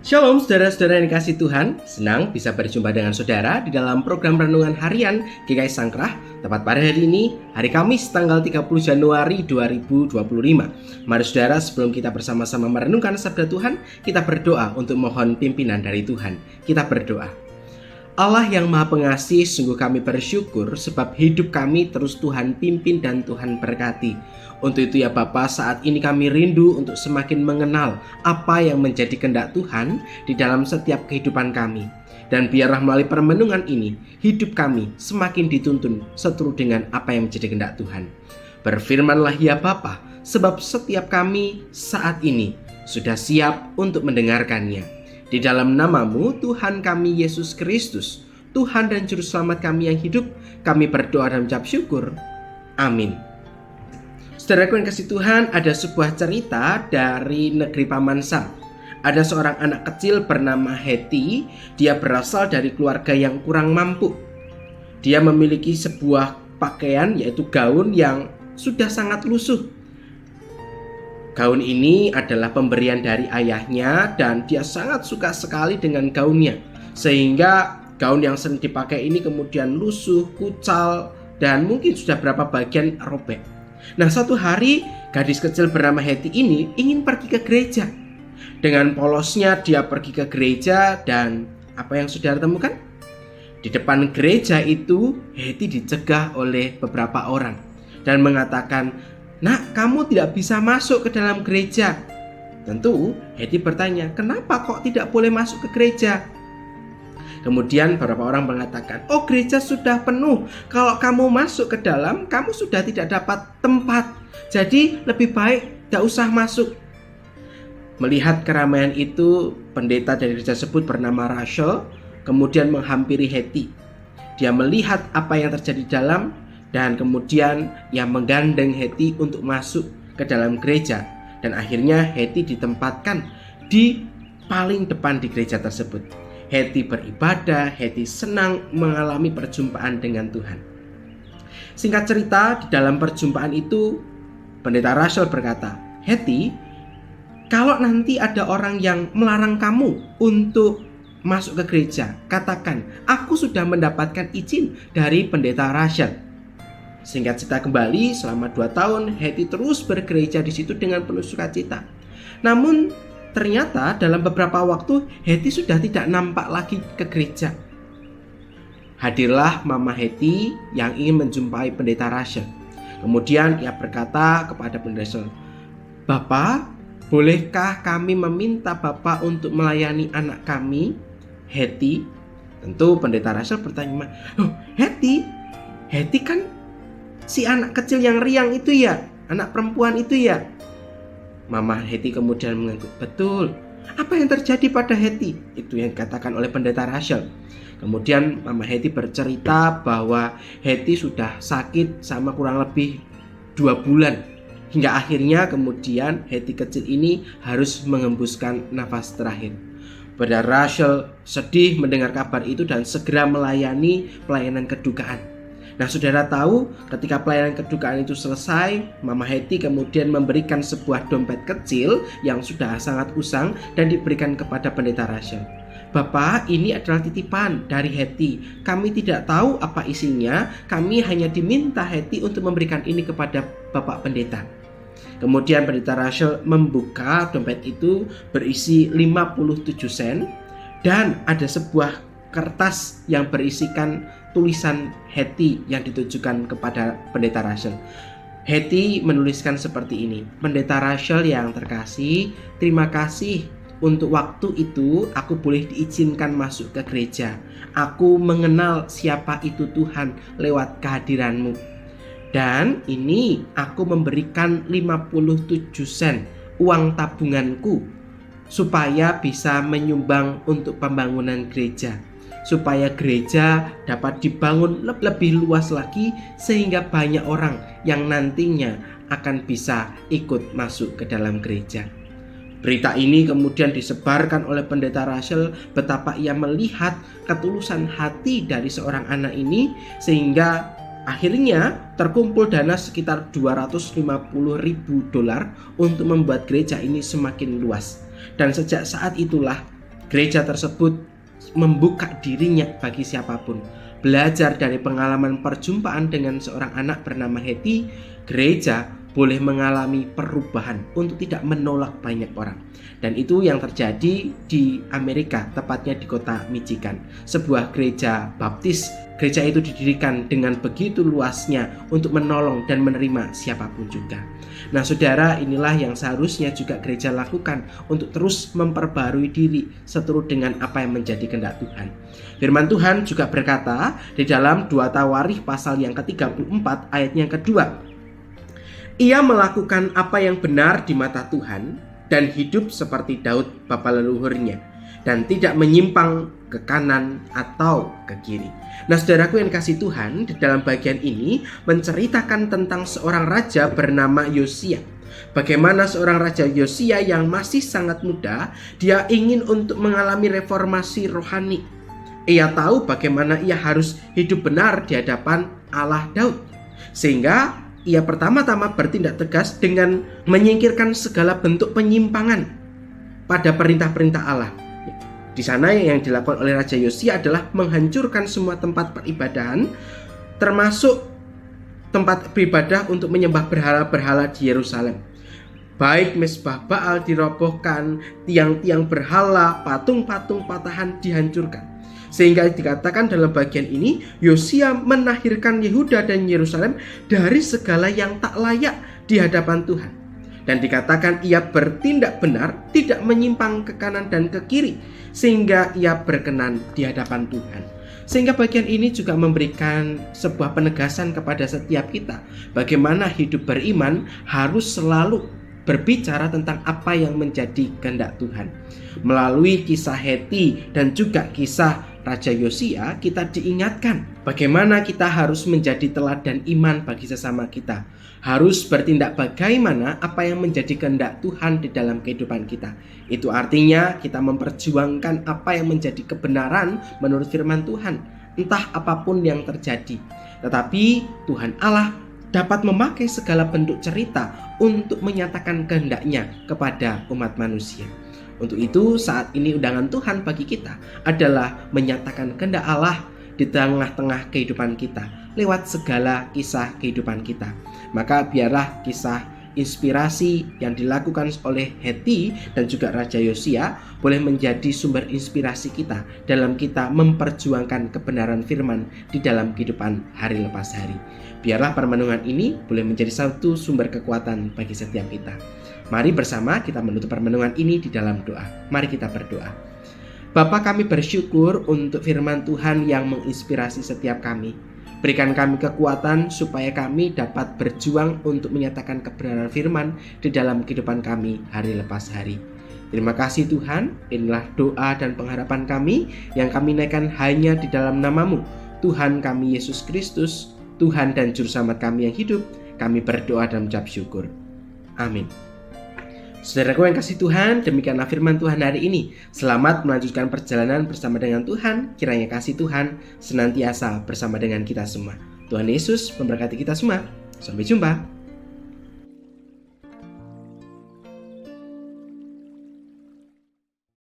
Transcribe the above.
Shalom saudara-saudara yang dikasihi Tuhan, senang bisa berjumpa dengan saudara di dalam program Renungan Harian GKI Sangkrah, tepat pada hari ini, hari Kamis tanggal 30 Januari 2025. Mari saudara, sebelum kita bersama-sama merenungkan sabda Tuhan, kita berdoa untuk mohon pimpinan dari Tuhan. Kita berdoa. Allah yang Maha Pengasih, sungguh kami bersyukur sebab hidup kami terus Tuhan pimpin dan Tuhan berkati. Untuk itu ya Bapa, saat ini kami rindu untuk semakin mengenal apa yang menjadi kehendak Tuhan di dalam setiap kehidupan kami. Dan biarlah melalui permenungan ini, hidup kami semakin dituntun seturut dengan apa yang menjadi kehendak Tuhan. Berfirmanlah ya Bapa, sebab setiap kami saat ini sudah siap untuk mendengarkannya. Di dalam nama-Mu Tuhan kami Yesus Kristus, Tuhan dan Juru Selamat kami yang hidup, kami berdoa dan mengucap syukur. Amin. Saudaraku yang kasih Tuhan, ada sebuah cerita dari negeri Paman Sam. Ada seorang anak kecil bernama Hetty. Dia berasal dari keluarga yang kurang mampu. Dia memiliki sebuah pakaian, yaitu gaun yang sudah sangat lusuh. Gaun ini adalah pemberian dari ayahnya dan dia sangat suka sekali dengan gaunnya. Sehingga gaun yang sering dipakai ini kemudian lusuh, kucal, dan mungkin sudah berapa bagian robek. Nah, suatu hari gadis kecil bernama Hetty ini ingin pergi ke gereja. Dengan polosnya dia pergi ke gereja dan apa yang saudara temukan? Di depan gereja itu Hetty dicegah oleh beberapa orang dan mengatakan, "Nak, kamu tidak bisa masuk ke dalam gereja." Tentu Hetty bertanya, "Kenapa kok tidak boleh masuk ke gereja?" Kemudian beberapa orang mengatakan, "Oh, gereja sudah penuh. Kalau kamu masuk ke dalam, kamu sudah tidak dapat tempat. Jadi lebih baik tidak usah masuk." Melihat keramaian itu, pendeta dari gereja tersebut bernama Rachel kemudian menghampiri Hetty. Dia melihat apa yang terjadi di dalam dan kemudian ia menggandeng Hetty untuk masuk ke dalam gereja. Dan akhirnya Hetty ditempatkan di paling depan di gereja tersebut. Hetty beribadah, Hetty senang mengalami perjumpaan dengan Tuhan. Singkat cerita, di dalam perjumpaan itu pendeta Rachel berkata, "Hetty, kalau nanti ada orang yang melarang kamu untuk masuk ke gereja, katakan, aku sudah mendapatkan izin dari pendeta Rachel." Singkat cerita kembali, selama 2 tahun Hetty terus bergereja di situ dengan penuh sukacita. Namun ternyata dalam beberapa waktu Hetty sudah tidak nampak lagi ke gereja. Hadirlah Mama Hetty yang ingin menjumpai pendeta Rachel. Kemudian ia berkata kepada pendeta Rachel, "Bapak, bolehkah kami meminta Bapak untuk melayani anak kami, Hetty?" Tentu pendeta Rachel bertanya, "Oh, Hetty kan si anak kecil yang riang itu ya, anak perempuan itu ya?" Mama Hetty kemudian mengangguk, "Betul. Apa yang terjadi pada Hetty?" Itu yang dikatakan oleh pendeta Rachel. Kemudian Mama Hetty bercerita bahwa Hetty sudah sakit sama kurang lebih 2 bulan. Hingga akhirnya kemudian Hetty kecil ini harus mengembuskan nafas terakhir. Pendeta Rachel sedih mendengar kabar itu dan segera melayani pelayanan kedukaan. Nah, saudara tahu ketika pelayanan kedukaan itu selesai, Mama Hetty kemudian memberikan sebuah dompet kecil yang sudah sangat usang dan diberikan kepada pendeta Rachel. "Bapak, ini adalah titipan dari Hetty. Kami tidak tahu apa isinya. Kami hanya diminta Hetty untuk memberikan ini kepada Bapak Pendeta." Kemudian pendeta Rachel membuka dompet itu berisi 57 sen dan ada sebuah kertas yang berisikan tulisan Hetty yang ditujukan kepada pendeta Rachel. Hetty menuliskan seperti ini, "Pendeta Rachel yang terkasih, terima kasih untuk waktu itu aku boleh diizinkan masuk ke gereja. Aku mengenal siapa itu Tuhan lewat kehadiranmu. Dan ini aku memberikan 57 sen uang tabunganku supaya bisa menyumbang untuk pembangunan gereja, supaya gereja dapat dibangun lebih luas lagi sehingga banyak orang yang nantinya akan bisa ikut masuk ke dalam gereja." Berita ini kemudian disebarkan oleh pendeta Rachel betapa ia melihat ketulusan hati dari seorang anak ini, sehingga akhirnya terkumpul dana sekitar $250.000 untuk membuat gereja ini semakin luas. Dan sejak saat itulah Gereja tersebut membuka dirinya bagi siapapun. Belajar dari pengalaman perjumpaan dengan seorang anak bernama Hetty, gereja boleh mengalami perubahan untuk tidak menolak banyak orang. Dan itu yang terjadi di Amerika, tepatnya di kota Michigan. Sebuah gereja baptis. Gereja itu didirikan dengan begitu luasnya untuk menolong dan menerima siapapun juga. Nah saudara, inilah yang seharusnya juga gereja lakukan untuk terus memperbarui diri seturut dengan apa yang menjadi kehendak Tuhan. Firman Tuhan juga berkata di dalam 2 Tawarikh pasal yang ke-34 ayat yang kedua, ia melakukan apa yang benar di mata Tuhan dan hidup seperti Daud bapa leluhurnya, dan tidak menyimpang ke kanan atau ke kiri. Nah saudaraku yang kasih Tuhan, di dalam bagian ini menceritakan tentang seorang raja bernama Yosia. Bagaimana seorang raja Yosia yang masih sangat muda, dia ingin untuk mengalami reformasi rohani. Ia tahu bagaimana ia harus hidup benar di hadapan Allah Daud. Sehingga ia pertama-tama bertindak tegas dengan menyingkirkan segala bentuk penyimpangan pada perintah-perintah Allah. Di sana yang dilakukan oleh Raja Yosia adalah menghancurkan semua tempat peribadahan, termasuk tempat beribadah untuk menyembah berhala-berhala di Yerusalem. Baik mezbah Baal dirobohkan, tiang-tiang berhala, patung-patung patahan dihancurkan. Sehingga dikatakan dalam bagian ini, Yosia menahirkan Yehuda dan Yerusalem dari segala yang tak layak di hadapan Tuhan. Dan dikatakan ia bertindak benar, tidak menyimpang ke kanan dan ke kiri, sehingga ia berkenan di hadapan Tuhan. Sehingga bagian ini juga memberikan sebuah penegasan kepada setiap kita, bagaimana hidup beriman harus selalu berbicara tentang apa yang menjadi kehendak Tuhan. Melalui kisah Hetty dan juga kisah Raja Yosia, kita diingatkan bagaimana kita harus menjadi teladan iman bagi sesama kita. Harus bertindak bagaimana apa yang menjadi kehendak Tuhan di dalam kehidupan kita. Itu artinya kita memperjuangkan apa yang menjadi kebenaran menurut firman Tuhan, entah apapun yang terjadi. Tetapi Tuhan Allah dapat memakai segala bentuk cerita untuk menyatakan kehendaknya kepada umat manusia. Untuk itu saat ini undangan Tuhan bagi kita adalah menyatakan kehendak Allah di tengah-tengah kehidupan kita lewat segala kisah kehidupan kita. Maka biarlah kisah inspirasi yang dilakukan oleh Hetty dan juga Raja Yosia boleh menjadi sumber inspirasi kita dalam kita memperjuangkan kebenaran firman di dalam kehidupan hari lepas hari. Biarlah permenungan ini boleh menjadi satu sumber kekuatan bagi setiap kita. Mari bersama kita menutup permenungan ini di dalam doa. Mari kita berdoa. Bapa, kami bersyukur untuk firman Tuhan yang menginspirasi setiap kami. Berikan kami kekuatan supaya kami dapat berjuang untuk menyatakan kebenaran firman di dalam kehidupan kami hari lepas hari. Terima kasih Tuhan, inilah doa dan pengharapan kami yang kami naikkan hanya di dalam nama-Mu, Tuhan kami Yesus Kristus, Tuhan dan Juru Selamat kami yang hidup. Kami berdoa dan mengucap syukur. Amin. Saudaraku yang kasih Tuhan, demikianlah firman Tuhan hari ini. Selamat melanjutkan perjalanan bersama dengan Tuhan. Kiranya kasih Tuhan senantiasa bersama dengan kita semua. Tuhan Yesus memberkati kita semua. Sampai jumpa.